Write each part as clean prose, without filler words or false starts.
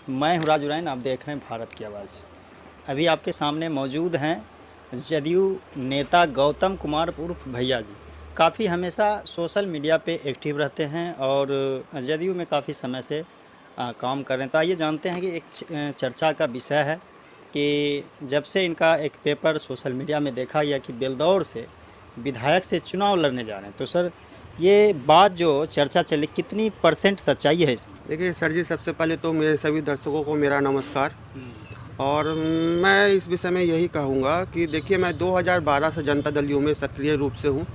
मैं हूँ राजू राइन, आप देख रहे हैं भारत की आवाज़। अभी आपके सामने मौजूद हैं जदयू नेता गौतम कुमार उर्फ भैया जी। काफ़ी हमेशा सोशल मीडिया पे एक्टिव रहते हैं और जदयू में काफ़ी समय से काम कर रहे हैं। तो आइए जानते हैं कि एक चर्चा का विषय है कि जब से इनका एक पेपर सोशल मीडिया में देखा गया कि बेलदौर से विधायक से चुनाव लड़ने जा रहे हैं, तो सर ये बात जो चर्चा चली कितनी परसेंट सच्चाई है इसमें? देखिए सर जी, सबसे पहले तो मेरे सभी दर्शकों को मेरा नमस्कार। और मैं इस विषय में यही कहूँगा कि देखिए, मैं 2012 से जनता दल यू में सक्रिय रूप से हूँ।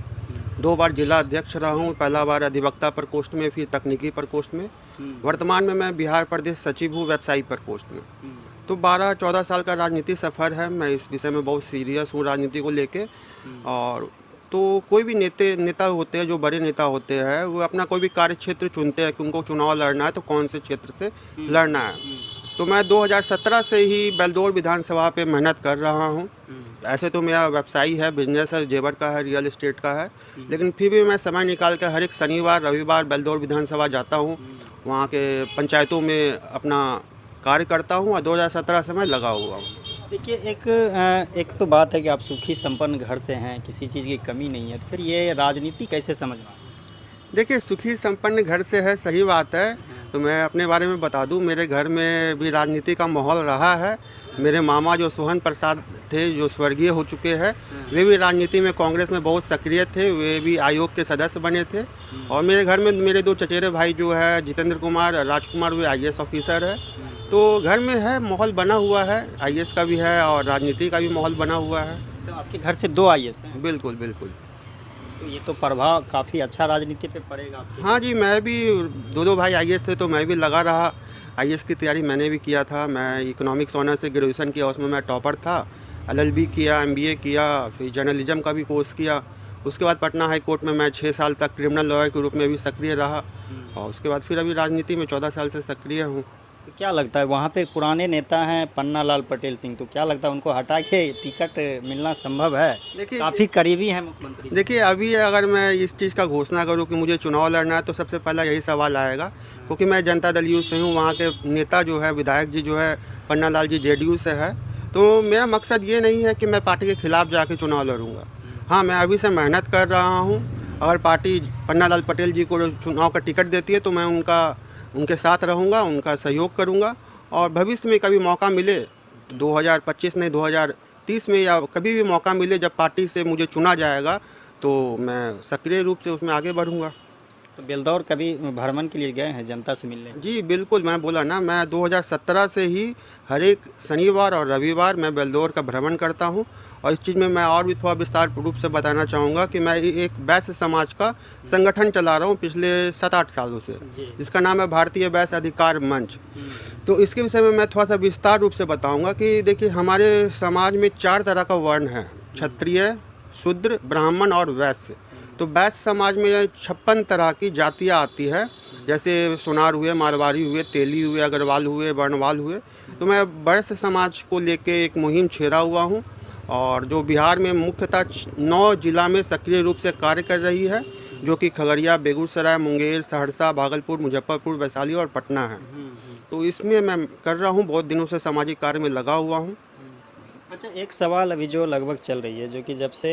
2 बार जिला अध्यक्ष रहा हूँ, पहला बार अधिवक्ता प्रकोष्ठ में, फिर तकनीकी प्रकोष्ठ में। वर्तमान में मैं बिहार प्रदेश सचिव हूँ व्यवसायी प्रकोष्ठ में। तो 12-14 साल का राजनीति सफ़र है। मैं इस विषय में बहुत सीरियस हूँ राजनीति को लेके। और तो कोई भी नेता होते हैं, जो बड़े नेता होते हैं, वो अपना कोई भी कार्य क्षेत्र चुनते हैं कि उनको चुनाव लड़ना है तो कौन से क्षेत्र से लड़ना है। तो मैं 2017 से ही बेलदौर विधानसभा पे मेहनत कर रहा हूँ। ऐसे तो मेरा व्यवसायी है, बिजनेस है, जेवर का है, रियल एस्टेट का है, लेकिन फिर भी मैं समय निकाल कर हर एक शनिवार रविवार बेलदौर विधानसभा जाता हूँ। वहाँ के पंचायतों में अपना कार्य करता हूँ और 2017 से मैं लगा हुआ हूँ। देखिए, एक तो बात है कि आप सुखी संपन्न घर से हैं, किसी चीज़ की कमी नहीं है, तो फिर ये राजनीति कैसे समझना? देखिए, सुखी संपन्न घर से है, सही बात है। तो मैं अपने बारे में बता दूं, मेरे घर में भी राजनीति का माहौल रहा है। मेरे मामा जो सोहन प्रसाद थे, जो स्वर्गीय हो चुके हैं, वे भी राजनीति में कांग्रेस में बहुत सक्रिय थे। वे भी आयोग के सदस्य बने थे। और मेरे घर में मेरे 2 चचेरे भाई जो है जितेंद्र कुमार, राजकुमार, वे आईएएस ऑफिसर है। तो घर में है, माहौल बना हुआ है, आईएएस का भी है और राजनीति का भी माहौल बना हुआ है। तो आपके घर से 2 आईएएस हैं, बिल्कुल बिल्कुल। तो ये तो प्रभाव काफ़ी अच्छा राजनीति पे पड़ेगा आपके। हाँ जी, मैं भी 2 भाई आईएएस थे तो मैं भी लगा रहा। आईएएस की तैयारी मैंने भी किया था। मैं इकोनॉमिक्स ऑनर्स से ग्रेजुएशन किया, उसमें मैं टॉपर था। एलएलबी किया, एमबीए किया, फिर जर्नलिज्म का भी कोर्स किया। उसके बाद पटना हाई कोर्ट में मैं 6 साल तक क्रिमिनल लॉयर के रूप में भी सक्रिय रहा। और उसके बाद फिर अभी राजनीति में 14 साल से सक्रिय हूँ। तो क्या लगता है वहाँ पे पुराने नेता हैं पन्ना लाल पटेल सिंह, तो क्या लगता है उनको हटा के टिकट मिलना संभव है? देखिए, काफ़ी करीबी हैं मुख्यमंत्री। देखिए अभी अगर मैं इस चीज़ का घोषणा करूं कि मुझे चुनाव लड़ना है तो सबसे पहला यही सवाल आएगा, क्योंकि मैं जनता दल यू से हूं। वहां के नेता जो है, विधायक जी जो है पन्ना लाल जी जेडीयू से है। तो मेरा मकसद ये नहीं है कि मैं पार्टी के खिलाफ जाके चुनाव लड़ूंगा। हाँ, मैं अभी से मेहनत कर रहा हूँ। अगर पार्टी पन्ना लाल पटेल जी को चुनाव का टिकट देती है तो मैं उनके साथ रहूँगा, उनका सहयोग करूँगा। और भविष्य में कभी मौका मिले, 2025 नहीं 2030 में, या कभी भी मौका मिले जब पार्टी से मुझे चुना जाएगा, तो मैं सक्रिय रूप से उसमें आगे बढ़ूंगा। तो बेलदौर कभी भ्रमण के लिए गए हैं जनता से मिलने? जी बिल्कुल, मैं बोला ना, मैं 2017 से ही हर एक शनिवार और रविवार मैं बेलदौर का भ्रमण करता हूं। और इस चीज़ में मैं और भी थोड़ा विस्तार रूप से बताना चाहूँगा कि मैं एक वैश्य समाज का संगठन चला रहा हूँ पिछले 7-8 सालों से, जिसका नाम है भारतीय वैश्य अधिकार मंच। तो इसके विषय में मैं थोड़ा सा विस्तार रूप से बताऊँगा कि देखिए, हमारे समाज में 4 तरह का वर्ण है: क्षत्रिय, शूद्र, ब्राह्मण और वैश्य। तो वैश्य समाज में 56 तरह की जातियाँ आती है, जैसे सोनार हुए, मारवाड़ी हुए, तेली हुए, अग्रवाल हुए, वर्णवाल हुए। तो मैं वैश्य समाज को लेके एक मुहिम छेड़ा हुआ हूँ, और जो बिहार में मुख्यतः 9 जिला में सक्रिय रूप से कार्य कर रही है, जो कि खगड़िया, बेगूसराय, मुंगेर, सहरसा, भागलपुर, मुजफ्फरपुर, वैशाली और पटना है। तो इसमें मैं कर रहा हूँ, बहुत दिनों से सामाजिक कार्य में लगा हुआ हूँ। अच्छा, एक सवाल अभी जो लगभग चल रही है, जो कि जब से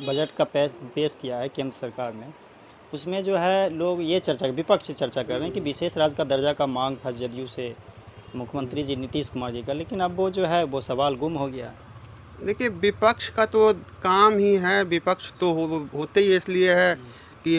बजट का पेश किया है केंद्र सरकार ने, उसमें जो है लोग ये विपक्ष से चर्चा कर रहे हैं कि विशेष राज्य का दर्जा का मांग था जदयू से मुख्यमंत्री जी नीतीश कुमार जी का, लेकिन अब वो जो है वो सवाल गुम हो गया। देखिए, विपक्ष का तो काम ही है, विपक्ष तो होते ही इसलिए है कि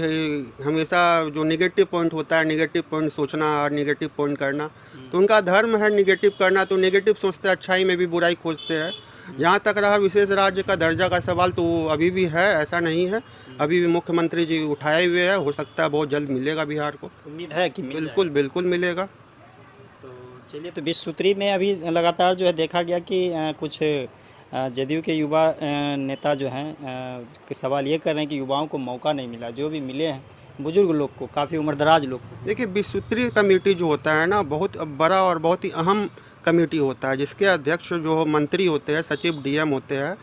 हमेशा जो नेगेटिव पॉइंट होता है, नेगेटिव पॉइंट सोचना और नेगेटिव पॉइंट करना, तो उनका धर्म है नेगेटिव करना। तो नेगेटिव सोचते, अच्छाई में भी बुराई खोजते हैं। जहाँ तक रहा विशेष राज्य का दर्जा का सवाल, तो वो अभी भी है, ऐसा नहीं है। अभी भी मुख्यमंत्री जी उठाए हुए हैं, हो सकता है बहुत जल्द मिलेगा बिहार को। उम्मीद है कि बिल्कुल बिल्कुल मिलेगा। तो चलिए, तो 20 सूत्री में अभी लगातार जो है देखा गया कि कुछ जदयू के युवा नेता जो हैं कि सवाल ये कर रहे हैं कि युवाओं को मौका नहीं मिला, जो भी मिले हैं बुजुर्ग लोग को, काफ़ी उम्रदराज लोग को। देखिए, 20 सूत्री कमेटी जो होता है ना, बहुत बड़ा और बहुत ही अहम कमेटी होता है, जिसके अध्यक्ष जो मंत्री होते हैं, सचिव डीएम होते हैं।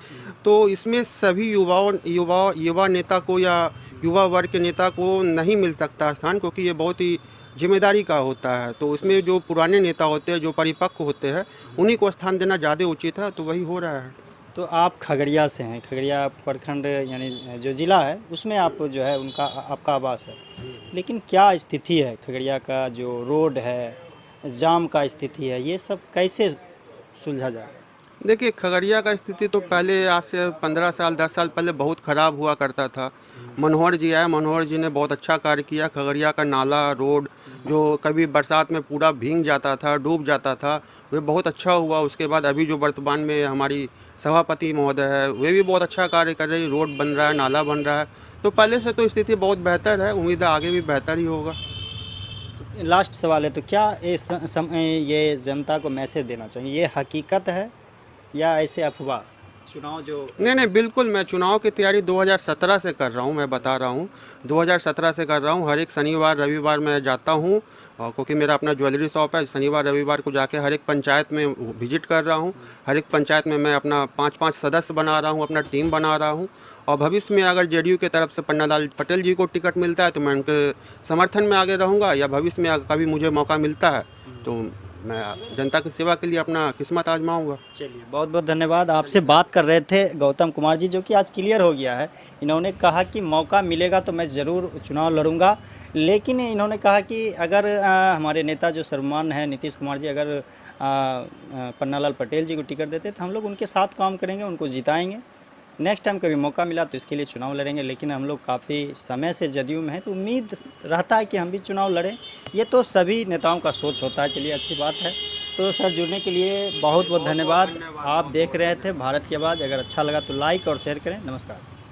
तो इसमें सभी युवा नेता को या युवा वर्ग के नेता को नहीं मिल सकता स्थान, क्योंकि ये बहुत ही जिम्मेदारी का होता है। तो उसमें जो पुराने नेता होते हैं, जो परिपक्व होते हैं, उन्हीं को स्थान देना ज़्यादा उचित है, तो वही हो रहा है। तो आप खगड़िया से हैं, खगड़िया प्रखंड यानी जो ज़िला है उसमें आप जो है उनका आपका आवास है, लेकिन क्या स्थिति है खगड़िया का, जो रोड है, जाम का स्थिति है, ये सब कैसे सुलझा जाए? देखिए, खगड़िया का स्थिति तो पहले आज से 15 साल 10 साल पहले बहुत ख़राब हुआ करता था। मनोहर जी आए, मनोहर जी ने बहुत अच्छा कार्य किया। खगड़िया का नाला, रोड जो कभी बरसात में पूरा भीग जाता था, डूब जाता था, वे बहुत अच्छा हुआ। उसके बाद अभी जो वर्तमान में हमारी सभापति महोदय है, वे भी बहुत अच्छा कार्य कर रही। रोड बन रहा है, नाला बन रहा है, तो पहले से तो स्थिति बहुत बेहतर है। उम्मीद है आगे भी बेहतर ही होगा। लास्ट सवाल है, तो क्या ये जनता को मैसेज देना चाहिए, ये हकीकत है या ऐसे अफवाह? चुनाव जो नहीं, बिल्कुल, मैं चुनाव की तैयारी 2017 से कर रहा हूँ, मैं बता रहा हूँ। 2017 से कर रहा हूँ। हर एक शनिवार रविवार मैं जाता हूँ, और क्योंकि मेरा अपना ज्वेलरी शॉप है, शनिवार रविवार को जाके हर एक पंचायत में विजिट कर रहा हूँ। हर एक पंचायत में मैं अपना 5-5 सदस्य बना रहा हूँ, अपना टीम बना रहा हूँ। और भविष्य में अगर जेडीयू की तरफ से पन्नालाल पटेल जी को टिकट मिलता है तो मैं उनके समर्थन में आगे रहूँगा, या भविष्य में अगर कभी मुझे मौका मिलता है तो मैं जनता की सेवा के लिए अपना किस्मत आजमाऊँगा। चलिए, बहुत बहुत धन्यवाद। आपसे बात कर रहे थे गौतम कुमार जी, जो कि आज क्लियर हो गया है। इन्होंने कहा कि मौका मिलेगा तो मैं ज़रूर चुनाव लड़ूंगा, लेकिन इन्होंने कहा कि अगर हमारे नेता जो सर्वमान्य हैं नीतीश कुमार जी, अगर पन्नालाल पटेल जी को टिकट देते तो हम लोग उनके साथ काम करेंगे, उनको जिताएंगे। नेक्स्ट टाइम कभी मौका मिला तो इसके लिए चुनाव लड़ेंगे, लेकिन हम लोग काफ़ी समय से जदयू में हैं तो उम्मीद रहता है कि हम भी चुनाव लड़ें। ये तो सभी नेताओं का सोच होता है। चलिए, अच्छी बात है। तो सर, जुड़ने के लिए बहुत बहुत धन्यवाद। आप देख रहे थे भारत की आवाज़। अगर अच्छा लगा तो लाइक और शेयर करें। नमस्कार।